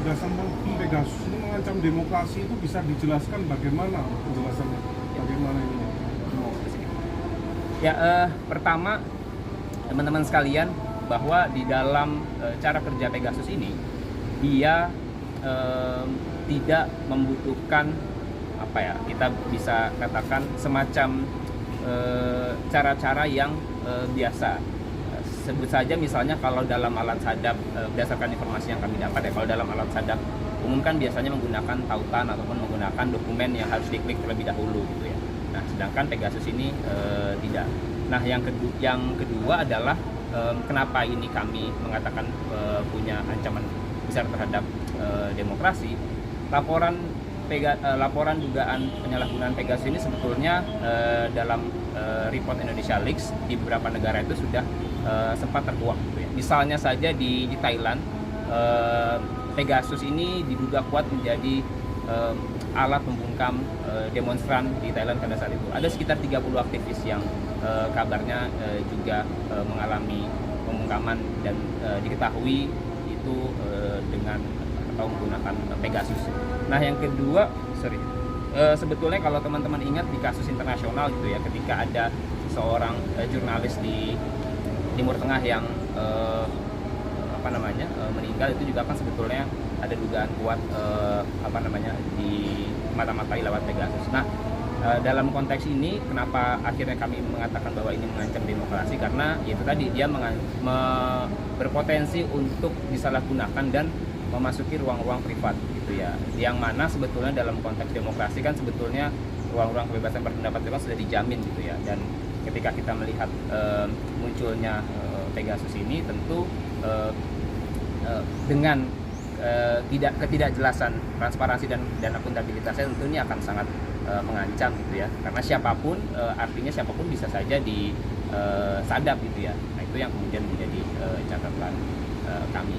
gagasan Pegasus ini mengancam demokrasi itu bisa dijelaskan bagaimana penjelasannya? Bagaimana ini? Ya, pertama teman-teman sekalian, bahwa di dalam cara kerja Pegasus ini dia tidak membutuhkan apa ya, kita bisa katakan semacam cara-cara yang biasa. Sebut saja misalnya kalau dalam alat sadap, berdasarkan informasi yang kami dapat ya, kalau dalam alat sadap umum kan biasanya menggunakan tautan ataupun menggunakan dokumen yang harus diklik terlebih dahulu gitu ya. Nah, sedangkan Pegasus ini tidak. Nah, yang kedua adalah kenapa ini kami mengatakan punya ancaman besar terhadap demokrasi. Laporan dugaan penyalahgunaan Pegasus ini sebetulnya dalam report Indonesia Leaks di beberapa negara itu sudah sempat terkuak gitu ya. Misalnya saja di Thailand, Pegasus ini diduga kuat menjadi alat membungkam demonstran di Thailand pada saat itu. Ada sekitar 30 aktivis yang kabarnya juga mengalami pembungkaman dan diketahui itu dengan atau menggunakan Pegasus. Nah, yang kedua, sebetulnya kalau teman-teman ingat di kasus internasional gitu ya, ketika ada seorang jurnalis di Timur Tengah yang meninggal, itu juga kan sebetulnya ada dugaan kuat di mata-matai lewat Pegasus. Nah, dalam konteks ini kenapa akhirnya kami mengatakan bahwa ini mengancam demokrasi, karena itu tadi dia berpotensi untuk disalahgunakan dan memasuki ruang-ruang privat gitu ya, yang mana sebetulnya dalam konteks demokrasi kan sebetulnya ruang-ruang kebebasan berpendapat itu kan sudah dijamin gitu ya. Dan ketika kita melihat munculnya Pegasus ini, tentu dengan ketidakjelasan transparansi dan akuntabilitasnya, tentu ini akan sangat mengancam gitu ya, karena siapapun artinya siapapun bisa saja disadap gitu ya. Nah, itu yang kemudian menjadi catatan kami.